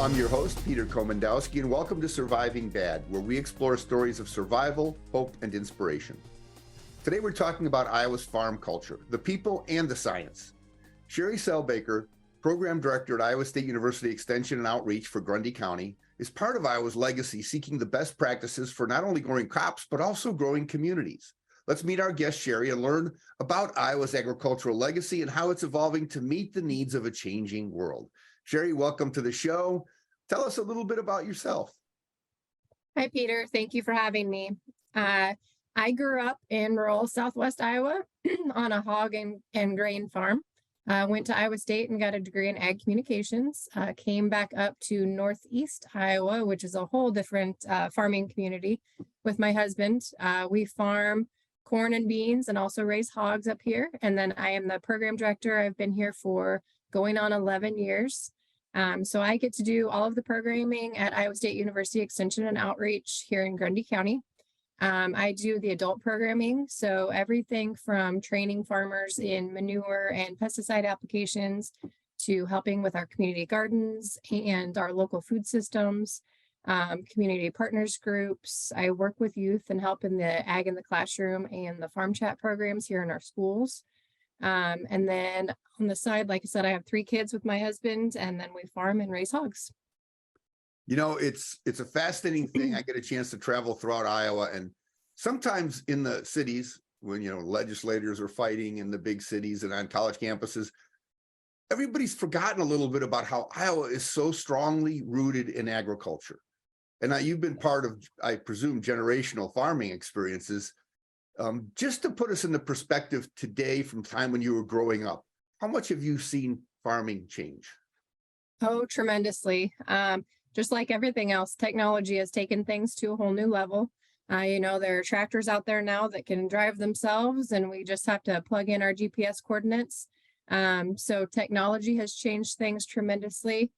I'm your host, Peter Komendowski, and welcome to Surviving Bad, where we explore stories of survival, hope, and inspiration. Today we're talking about Iowa's farm culture, the people and the science. Shari Sell-Bakker, Program Director at Iowa State University Extension and Outreach for Grundy County, is part of Iowa's legacy seeking the best practices for not only growing crops, but also growing communities. Let's meet our guest, Shari, and learn about Iowa's agricultural legacy and how it's evolving to meet the needs of a changing world. Shari, welcome to the show. Tell us a little bit about yourself. Hi, Peter. Thank you for having me. I grew up in rural Southwest Iowa on a hog and grain farm. Went to Iowa State and got a degree in ag communications. Came back up to Northeast Iowa, which is a whole different farming community with my husband. We farm corn and beans and also raise hogs up here. And then I am the program director. I've been here for going on 11 years. So I get to do all of the programming at Iowa State University Extension and Outreach here in Grundy County. I do the adult programming, so everything from training farmers in manure and pesticide applications to helping with our community gardens and our local food systems, community partners groups. I work with youth and help in the ag in the classroom and the farm chat programs here in our schools. And then on the side, like I said, I have 3 kids with my husband, and then we farm and raise hogs. You know, it's a fascinating thing. I get a chance to travel throughout Iowa, and sometimes in the cities when, legislators are fighting in the big cities and on college campuses, everybody's forgotten a little bit about how Iowa is so strongly rooted in agriculture. And now you've been part of, I presume, generational farming experiences. Just to put us in the perspective today from time when you were growing up, how much have you seen farming change? Oh, tremendously. Just like everything else, technology has taken things to a whole new level. There are tractors out there now that can drive themselves, and we just have to plug in our GPS coordinates. So technology has changed things tremendously.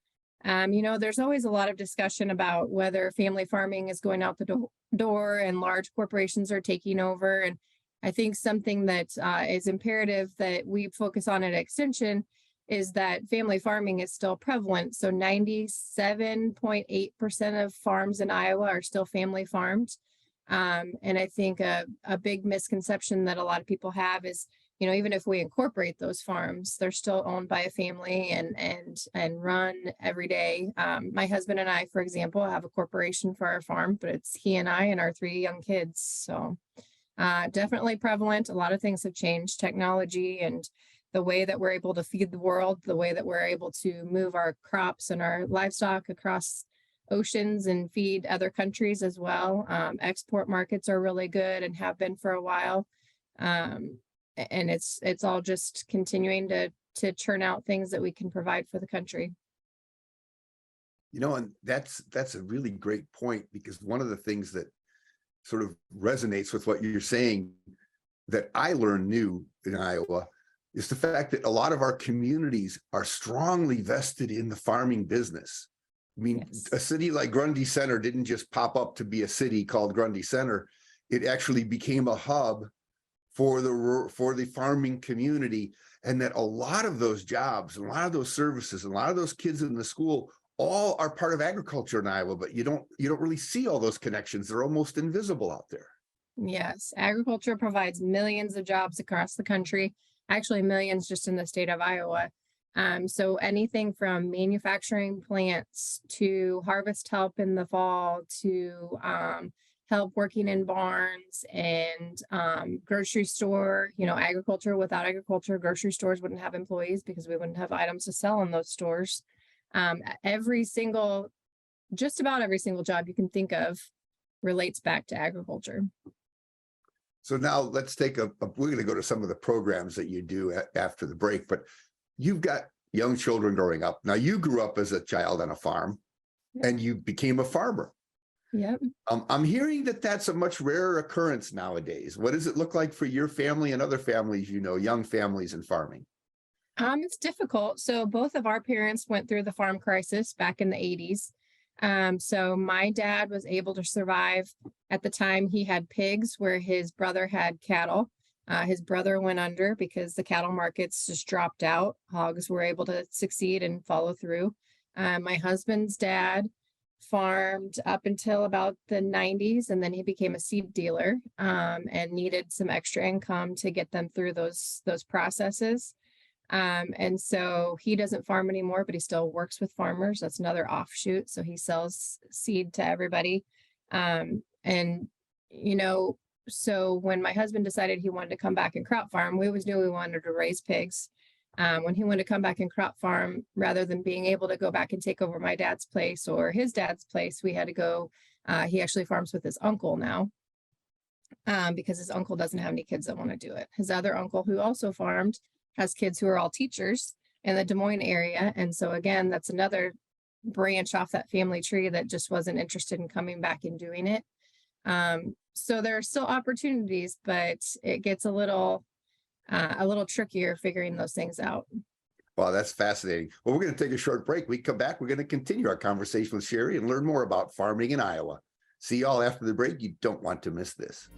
There's always a lot of discussion about whether family farming is going out the door and large corporations are taking over. And I think something that is imperative that we focus on at Extension is that family farming is still prevalent. So 97.8% of farms in Iowa are still family farmed. And I think a big misconception that a lot of people have is, even if we incorporate those farms, they're still owned by a family and run every day. My husband and I, for example, have a corporation for our farm, but it's he and I and our 3 young kids. So definitely prevalent. A lot of things have changed, technology and the way that we're able to feed the world, the way that we're able to move our crops and our livestock across oceans and feed other countries as well. Export markets are really good and have been for a while. And it's all just continuing to churn out things that we can provide for the country. And that's a really great point, because one of the things that sort of resonates with what you're saying that I learned new in Iowa is the fact that a lot of our communities are strongly vested in the farming business. I mean, yes. A city like Grundy Center didn't just pop up to be a city called Grundy Center. It actually became a hub for the farming community, and that a lot of those jobs, and a lot of those services, and a lot of those kids in the school all are part of agriculture in Iowa, but you don't really see all those connections. They're almost invisible out there. Yes, agriculture provides millions of jobs across the country, actually millions just in the state of Iowa. So anything from manufacturing plants to harvest help in the fall to help working in barns and grocery store, agriculture. Without agriculture, grocery stores wouldn't have employees because we wouldn't have items to sell in those stores. Just about every single job you can think of relates back to agriculture. So now let's take we're going to go to some of the programs that you do after the break, but you've got young children growing up. Now, you grew up as a child on a farm, and you became a farmer. Yep. I'm hearing that that's a much rarer occurrence nowadays. What does it look like for your family and other families, young families in farming? It's difficult. So both of our parents went through the farm crisis back in the 80s. So my dad was able to survive. At the time, he had pigs where his brother had cattle. His brother went under because the cattle markets just dropped out. Hogs were able to succeed and follow through. My husband's dad farmed up until about the 90s, and then he became a seed dealer and needed some extra income to get them through those processes. And so he doesn't farm anymore, but he still works with farmers. That's another offshoot. So he sells seed to everybody. And, you know, so when my husband decided he wanted to come back and crop farm, we always knew we wanted to raise pigs. When he wanted to come back and crop farm, rather than being able to go back and take over my dad's place or his dad's place, we had to go, he actually farms with his uncle now. Because his uncle doesn't have any kids that want to do it. His other uncle, who also farmed, has kids who are all teachers in the Des Moines area. And so again, that's another branch off that family tree that just wasn't interested in coming back and doing it. So there are still opportunities, but it gets a little trickier figuring those things out. Wow, that's fascinating. Well, we're going to take a short break. We come back, we're going to continue our conversation with Shari and learn more about farming in Iowa. See y'all after the break. You don't want to miss this.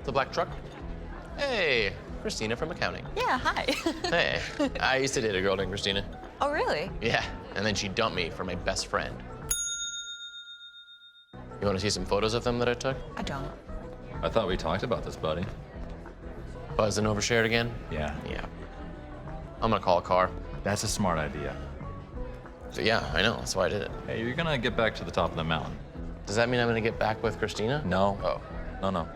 The black truck? Hey, Christina from accounting. Yeah, hi. Hey, I used to date a girl named Christina. Oh, really? Yeah, and then she dumped me for my best friend. You want to see some photos of them that I took? I don't. I thought we talked about this, buddy. Buzzed and overshared again? Yeah. Yeah. I'm gonna call a car. That's a smart idea. So yeah, I know, that's why I did it. Hey, you're gonna get back to the top of the mountain. Does that mean I'm gonna get back with Christina? No. Oh. No.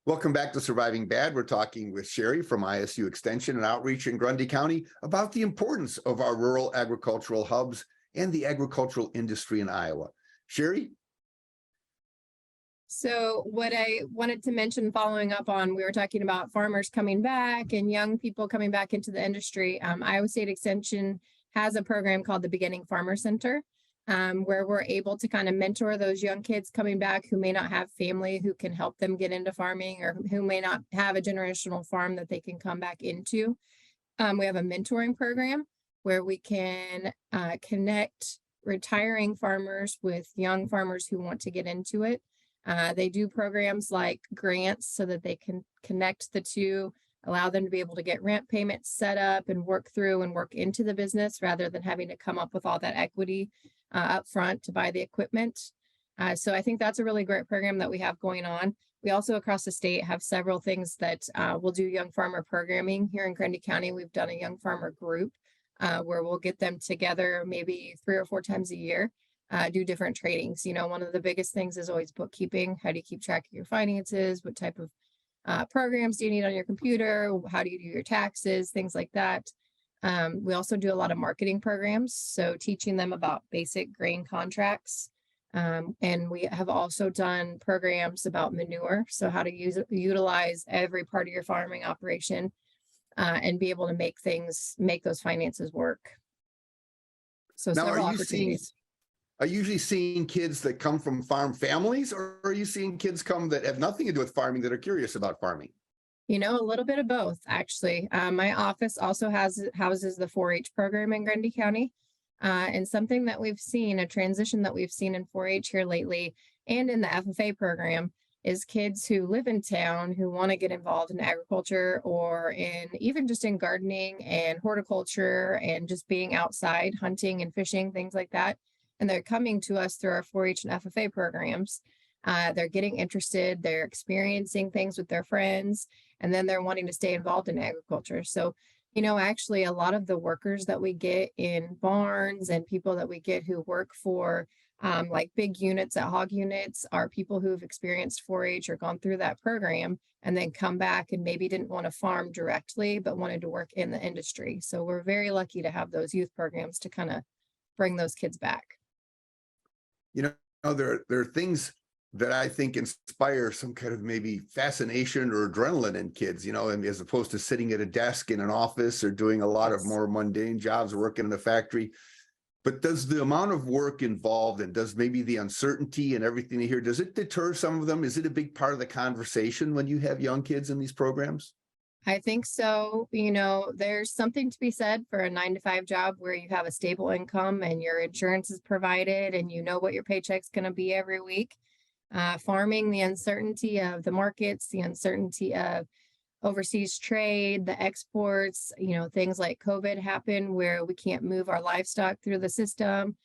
Welcome back to Surviving Bad. We're talking with Shari from ISU Extension and Outreach in Grundy County about the importance of our rural agricultural hubs and the agricultural industry in Iowa. Shari? So what I wanted to mention following up on, we were talking about farmers coming back and young people coming back into the industry. Iowa State Extension has a program called the Beginning Farmer Center, where we're able to kind of mentor those young kids coming back who may not have family who can help them get into farming or who may not have a generational farm that they can come back into. We have a mentoring program where we can connect retiring farmers with young farmers who want to get into it. They do programs like grants so that they can connect the two, allow them to be able to get rent payments set up and work through and work into the business rather than having to come up with all that equity up front to buy the equipment. So I think that's a really great program that we have going on. We also across the state have several things that we'll do young farmer programming. Here in Grundy County, we've done a young farmer group where we'll get them together maybe 3 or 4 times a year. Do different tradings. You know, one of the biggest things is always bookkeeping. How do you keep track of your finances? What type of programs do you need on your computer? How do you do your taxes? Things like that. We also do a lot of marketing programs. So teaching them about basic grain contracts. And we have also done programs about manure. So how to utilize every part of your farming operation and be able to make those finances work. So Now, several are you opportunities. Are you usually seeing kids that come from farm families, or are you seeing kids come that have nothing to do with farming that are curious about farming? You know, a little bit of both, actually. My office also houses the 4-H program in Grundy County. And something that we've seen, a transition that we've seen in 4-H here lately and in the FFA program is kids who live in town who want to get involved in agriculture or even just in gardening and horticulture and just being outside, hunting and fishing, things like that. And they're coming to us through our 4-H and FFA programs. They're getting interested, they're experiencing things with their friends, and then they're wanting to stay involved in agriculture. So, you know, actually a lot of the workers that we get in barns and people that we get who work for Like big units at hog units are people who've experienced 4-H or gone through that program and then come back and maybe didn't want to farm directly, but wanted to work in the industry. So we're very lucky to have those youth programs to kind of bring those kids back. You know, there are things that I think inspire some kind of maybe fascination or adrenaline in kids, you know, and as opposed to sitting at a desk in an office or doing a lot of more mundane jobs, working in a factory. But does the amount of work involved and does maybe the uncertainty and everything here, does it deter some of them? Is it a big part of the conversation when you have young kids in these programs? I think so. You know, there's something to be said for a 9-to-5 job where you have a stable income and your insurance is provided and you know what your paycheck's going to be every week. Farming, the uncertainty of the markets, the uncertainty of overseas trade, the exports, you know, things like COVID happen where we can't move our livestock through the system.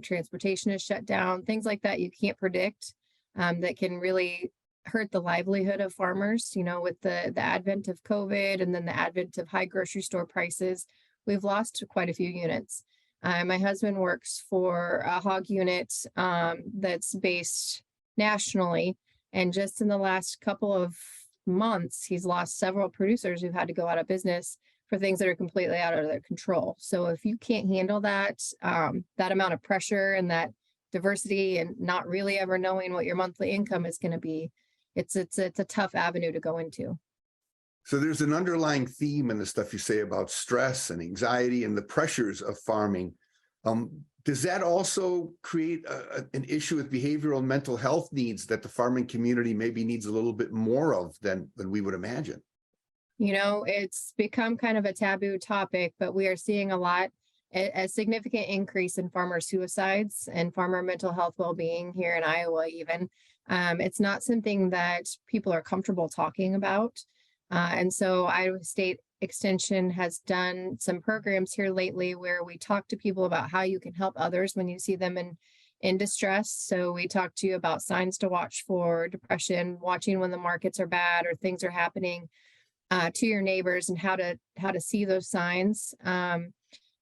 Transportation is shut down, things like that you can't predict, that can really hurt the livelihood of farmers. You know, with the advent of COVID and then the advent of high grocery store prices, we've lost quite a few units. My husband works for a hog unit that's based nationally. And just in the last couple of months, he's lost several producers who've had to go out of business for things that are completely out of their control. So if you can't handle that, that amount of pressure and that diversity and not really ever knowing what your monthly income is going to be, it's a tough avenue to go into. So there's an underlying theme in the stuff you say about stress and anxiety and the pressures of farming. Does that also create an issue with behavioral and mental health needs that the farming community maybe needs a little bit more of than we would imagine? You know, it's become kind of a taboo topic, but we are seeing a significant increase in farmer suicides and farmer mental health well-being here in Iowa even. It's not something that people are comfortable talking about. And so Iowa State Extension has done some programs here lately where we talk to people about how you can help others when you see them in distress. So we talk to you about signs to watch for depression, watching when the markets are bad or things are happening to your neighbors and how to see those signs.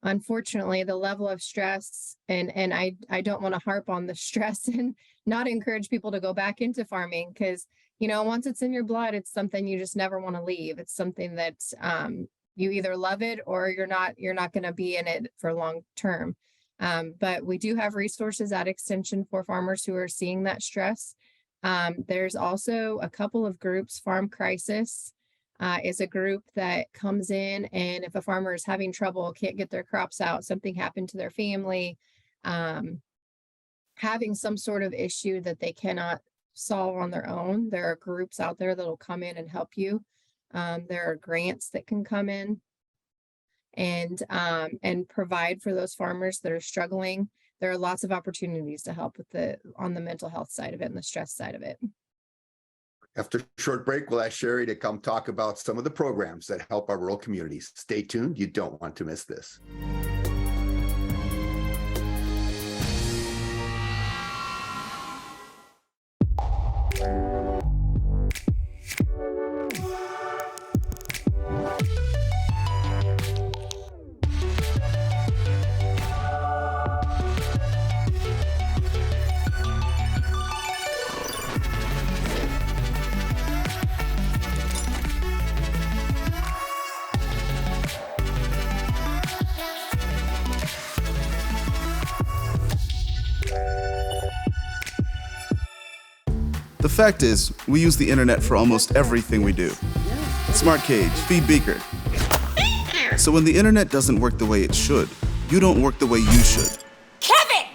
Unfortunately, the level of stress, and I don't want to harp on the stress and not encourage people to go back into farming because, you know, once it's in your blood, it's something you just never want to leave. It's something that you either love it or you're not going to be in it for long term. But we do have resources at Extension for farmers who are seeing that stress. There's also a couple of groups. Farm Crisis is a group that comes in, and if a farmer is having trouble, can't get their crops out, something happened to their family, having some sort of issue that they cannot solve on their own, there are groups out there that'll come in and help you. There are grants that can come in and provide for those farmers that are struggling. There are lots of opportunities to help with on the mental health side of it and the stress side of it. After a short break, we'll ask Shari to come talk about some of the programs that help our rural communities. Stay tuned. You don't want to miss this. The fact is, we use the internet for almost everything we do. Smart cage, feed beaker. So when the internet doesn't work the way it should, you don't work the way you should. Kevin!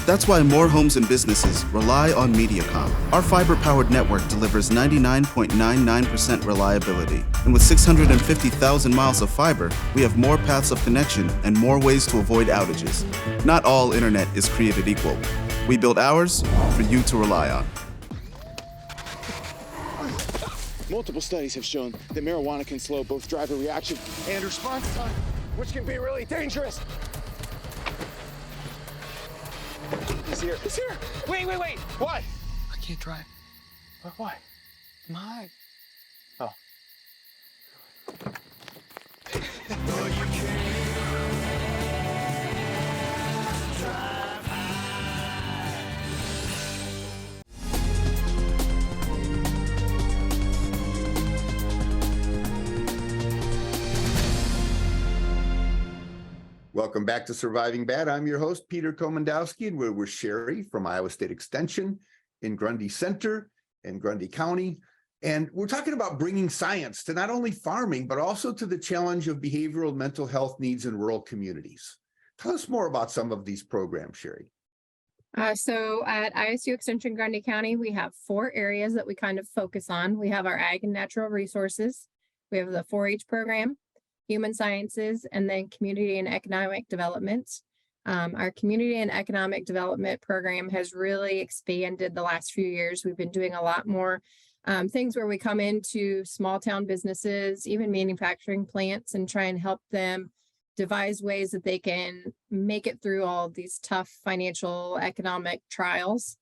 That's why more homes and businesses rely on Mediacom. Our fiber-powered network delivers 99.99% reliability. And with 650,000 miles of fiber, we have more paths of connection and more ways to avoid outages. Not all internet is created equal. We build ours for you to rely on. Multiple studies have shown that marijuana can slow both driver reaction and response time, which can be really dangerous. He's here. He's here. Wait. What? I can't drive. Why? My. Oh. Welcome back to Surviving Bad. I'm your host, Peter Komendowski, and we're with Shari from Iowa State Extension in Grundy Center in Grundy County. And we're talking about bringing science to not only farming, but also to the challenge of behavioral and mental health needs in rural communities. Tell us more about some of these programs, Shari. So at ISU Extension Grundy County, we have 4 areas that we kind of focus on. We have our ag and natural resources. We have the 4-H program, human sciences, and then community and economic development. Our community and economic development program has really expanded the last few years. We've been doing a lot more things where we come into small town businesses, even manufacturing plants, and try and help them devise ways that they can make it through all of these tough financial economic trials.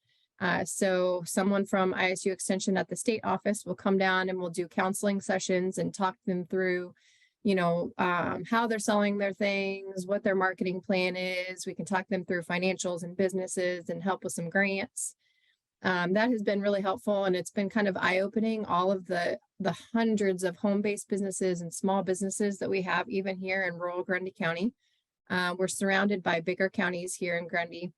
So someone from ISU Extension at the state office will come down and we'll do counseling sessions and talk them through, how they're selling their things, what their marketing plan is. We can talk them through financials and businesses and help with some grants. That has been really helpful, and it's been kind of eye-opening, all of the hundreds of home-based businesses and small businesses that we have even here in rural Grundy County. We're surrounded by bigger counties here in Grundy,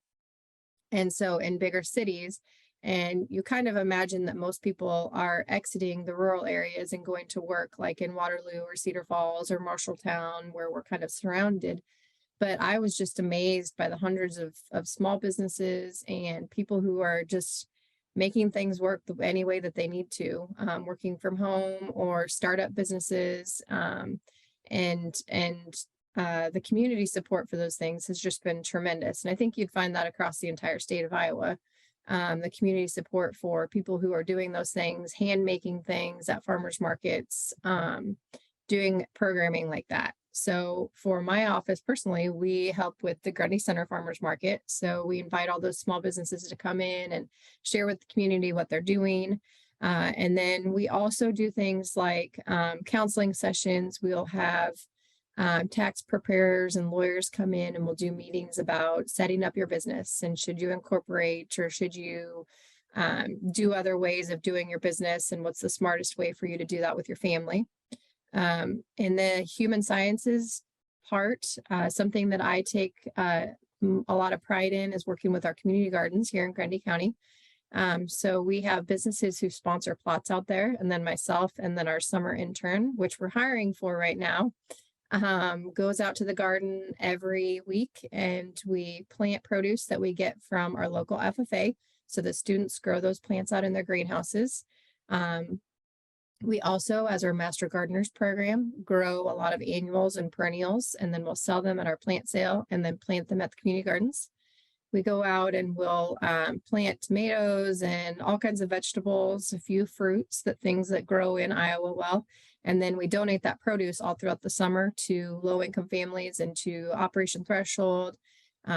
and so in bigger cities, and you kind of imagine that most people are exiting the rural areas and going to work like in Waterloo or Cedar Falls or Marshalltown, where we're kind of surrounded. But I was just amazed by the hundreds of small businesses and people who are just making things work any way that they need to, working from home or startup businesses, and the community support for those things has just been tremendous. And I think you'd find that across the entire state of Iowa. The community support for people who are doing those things, hand making things at farmers markets, doing programming like that. So for my office personally, we help with the Grundy Center Farmers Market. So we invite all those small businesses to come in and share with the community what they're doing. And then we also do things like counseling sessions. We'll have tax preparers and lawyers come in, and we'll do meetings about setting up your business, and should you incorporate, or should you do other ways of doing your business, and what's the smartest way for you to do that with your family. In the human sciences part, something that I take a lot of pride in is working with our community gardens here in Grundy County. So we have businesses who sponsor plots out there, and then myself and then our summer intern, which we're hiring for right now, goes out to the garden every week, and we plant produce that we get from our local FFA. So the students grow those plants out in their greenhouses. We also, as our Master Gardeners program, grow a lot of annuals and perennials, and then we'll sell them at our plant sale and then plant them at the community gardens. We go out and we'll plant tomatoes and all kinds of vegetables, a few fruits, things that grow in Iowa well. And then we donate that produce all throughout the summer to low-income families and to Operation Threshold.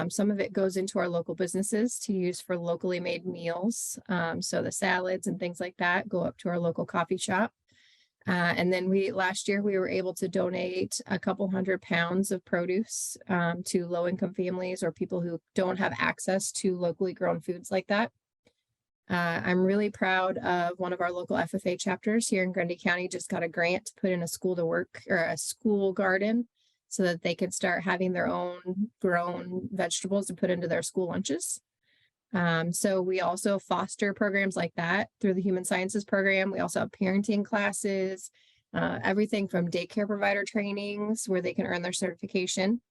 Some of it goes into our local businesses to use for locally made meals. So the salads and things like that go up to our local coffee shop. And then last year we were able to donate a couple 100 pounds of produce to low-income families or people who don't have access to locally grown foods like that. I'm really proud of one of our local FFA chapters here in Grundy County just got a grant to put in a school to work or a school garden, so that they can start having their own grown vegetables to put into their school lunches. So we also foster programs like that through the Human Sciences program. We also have parenting classes, everything from daycare provider trainings where they can earn their certification.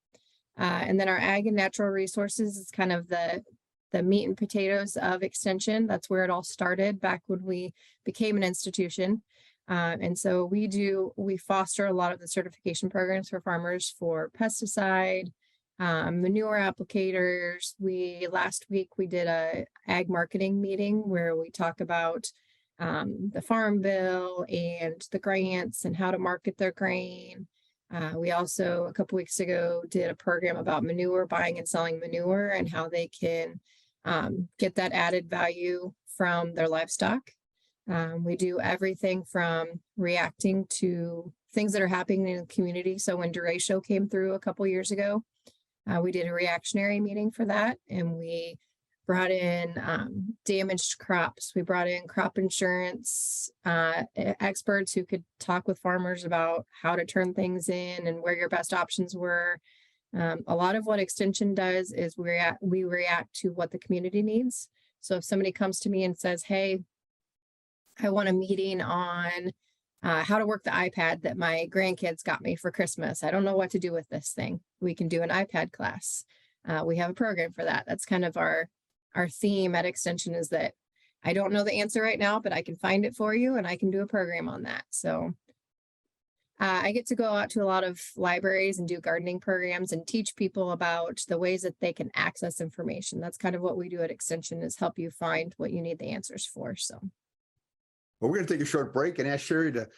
And then our ag and natural resources is kind of the meat and potatoes of Extension. That's where it all started back when we became an institution. And so we foster a lot of the certification programs for farmers for pesticide, manure applicators. Last week we did a ag marketing meeting where we talk about the farm bill and the grants and how to market their grain. We also, a couple weeks ago, did a program about manure, buying and selling manure, and how they can get that added value from their livestock. We do everything from reacting to things that are happening in the community. So when Derecho came through a couple years ago, we did a reactionary meeting for that, and we brought in damaged crops. We brought in crop insurance experts who could talk with farmers about how to turn things in and where your best options were. A lot of what Extension does is we react to what the community needs. So if somebody comes to me and says, hey, I want a meeting on how to work the iPad that my grandkids got me for Christmas. I don't know what to do with this thing. We can do an iPad class. We have a program for that. That's kind of our theme at Extension, is that I don't know the answer right now, but I can find it for you and I can do a program on that. So I get to go out to a lot of libraries and do gardening programs and teach people about the ways that they can access information. That's kind of what we do at Extension, is help you find what you need the answers for. So. Well, we're going to take a short break and ask Shari to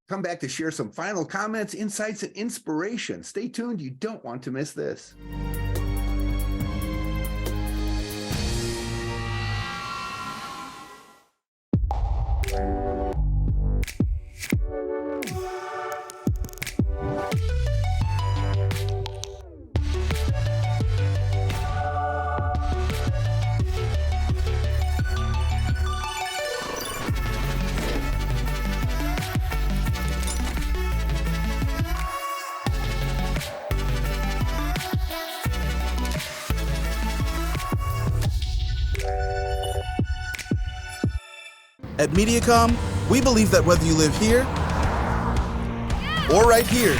come back to share some final comments, insights, and inspiration. Stay tuned. You don't want to miss this. At Mediacom, we believe that whether you live here, or right here,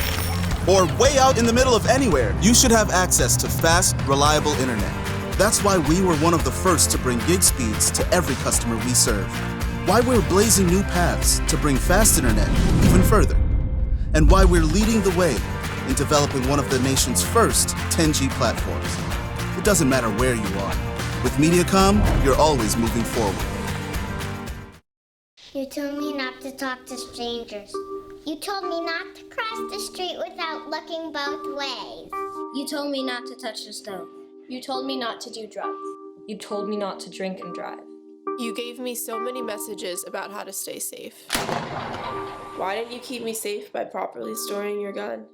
or way out in the middle of anywhere, you should have access to fast, reliable internet. That's why we were one of the first to bring gig speeds to every customer we serve. Why we're blazing new paths to bring fast internet even further. And why we're leading the way in developing one of the nation's first 10G platforms. It doesn't matter where you are. With Mediacom, you're always moving forward. You told me not to talk to strangers. You told me not to cross the street without looking both ways. You told me not to touch the stove. You told me not to do drugs. You told me not to drink and drive. You gave me so many messages about how to stay safe. Why didn't you keep me safe by properly storing your gun?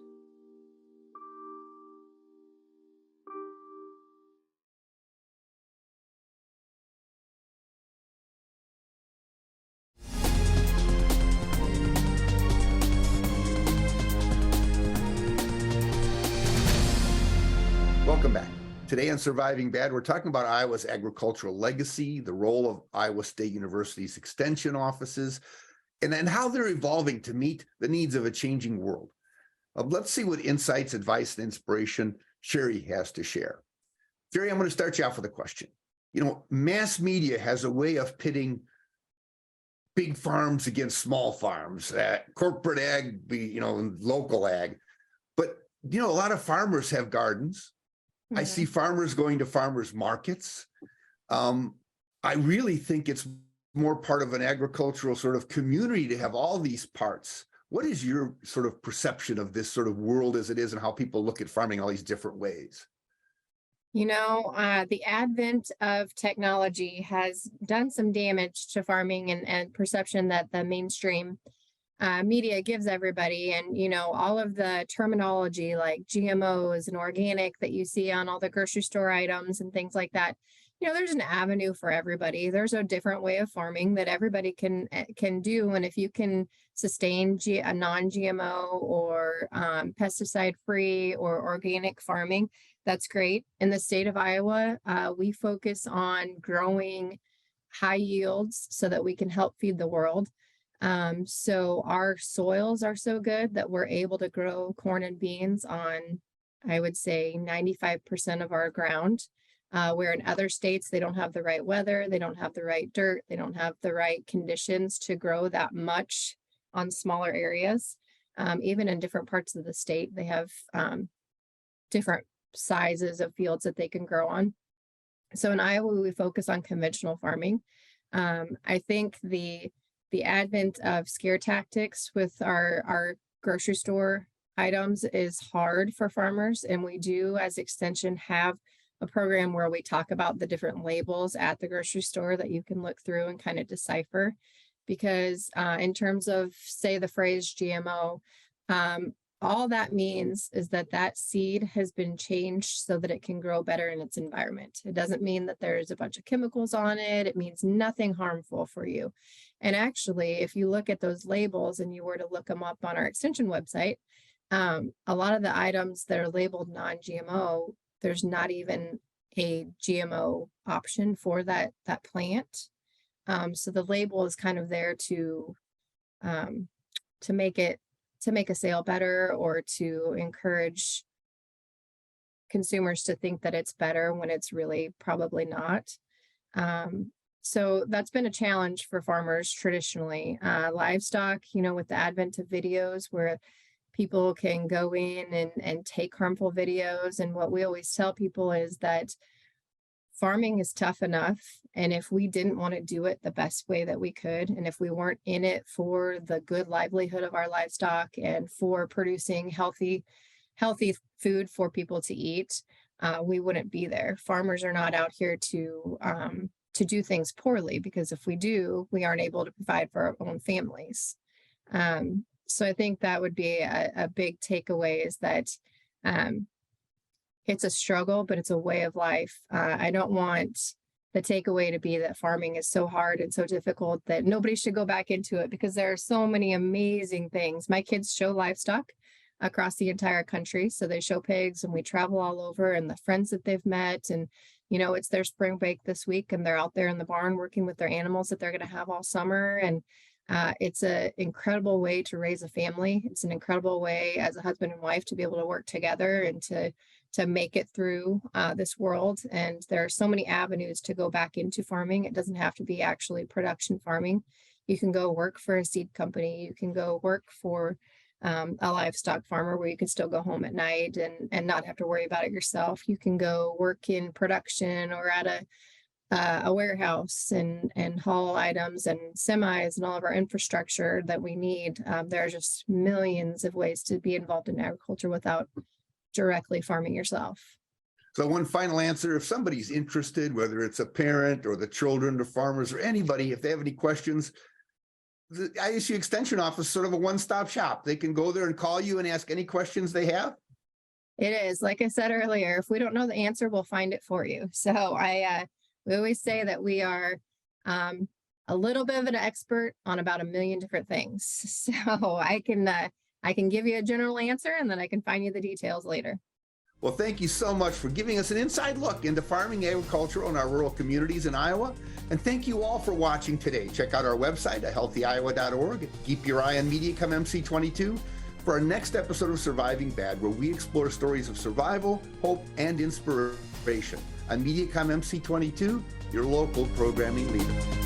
Welcome back. Today on Surviving Bad, we're talking about Iowa's agricultural legacy, the role of Iowa State University's extension offices, and how they're evolving to meet the needs of a changing world. Let's see what insights, advice, and inspiration Shari has to share. Shari, I'm going to start you off with a question. You know, mass media has a way of pitting big farms against small farms, corporate ag, and local ag. But, a lot of farmers have gardens. I see farmers going to farmers markets. I really think it's more part of an agricultural sort of community to have all these parts. What is your sort of perception of this sort of world as it is and how people look at farming all these different ways? The advent of technology has done some damage to farming and perception that the mainstream media gives everybody. And, all of the terminology like GMOs and organic that you see on all the grocery store items and things like that, there's an avenue for everybody. There's a different way of farming that everybody can do. And if you can sustain a non-GMO or pesticide-free or organic farming, that's great. In the state of Iowa, we focus on growing high yields so that we can help feed the world. So our soils are so good that we're able to grow corn and beans on, I would say, 95% of our ground, where in other states, they don't have the right weather, they don't have the right dirt, they don't have the right conditions to grow that much on smaller areas. Even in different parts of the state, they have different sizes of fields that they can grow on. So in Iowa, we focus on conventional farming. I think the advent of scare tactics with our grocery store items is hard for farmers. And we do, as Extension, have a program where we talk about the different labels at the grocery store that you can look through and kind of decipher. Because in terms of, say, the phrase GMO, all that means is that seed has been changed so that it can grow better in its environment. It doesn't mean that there's a bunch of chemicals on it. It means nothing harmful for you. And actually, if you look at those labels and you were to look them up on our Extension website, A lot of the items that are labeled non-GMO, there's not even a GMO option for that plant. So the label is kind of there to make a sale better, or to encourage consumers to think that it's better when it's really probably not. So that's been a challenge for farmers traditionally. Livestock, with the advent of videos where people can go in and take harmful videos. And what we always tell people is that farming is tough enough. And if we didn't want to do it the best way that we could, and if we weren't in it for the good livelihood of our livestock and for producing healthy food for people to eat, we wouldn't be there. Farmers are not out here to do things poorly, because if we do, we aren't able to provide for our own families. So I think that would be a big takeaway, is that it's a struggle, but it's a way of life. I don't want the takeaway to be that farming is so hard and so difficult that nobody should go back into it, because there are so many amazing things. My kids show livestock across the entire country. So they show pigs, and we travel all over, and the friends that they've met, and it's their spring break this week, and they're out there in the barn working with their animals that they're going to have all summer. And it's an incredible way to raise a family. It's an incredible way as a husband and wife to be able to work together and to make it through this world. And there are so many avenues to go back into farming. It doesn't have to be actually production farming. You can go work for a seed company. You can go work for a livestock farmer, where you can still go home at night and not have to worry about it yourself. You can go work in production or at a warehouse and haul items and semis and all of our infrastructure that we need. There are just millions of ways to be involved in agriculture without directly farming yourself. So one final answer: if somebody's interested, whether it's a parent or the children of farmers or anybody, if they have any questions, the ISU Extension Office is sort of a one-stop shop. They can go there and call you and ask any questions they have. It is, like I said earlier, if we don't know the answer, we'll find it for you. So we always say that we are a little bit of an expert on about 1 million different things. So I can give you a general answer, and then I can find you the details later. Well, thank you so much for giving us an inside look into farming, agriculture, in our rural communities in Iowa. And thank you all for watching today. Check out our website at healthyiowa.org. Keep your eye on Mediacom MC22 for our next episode of Surviving Bad, where we explore stories of survival, hope, and inspiration. On Mediacom MC22, your local programming leader.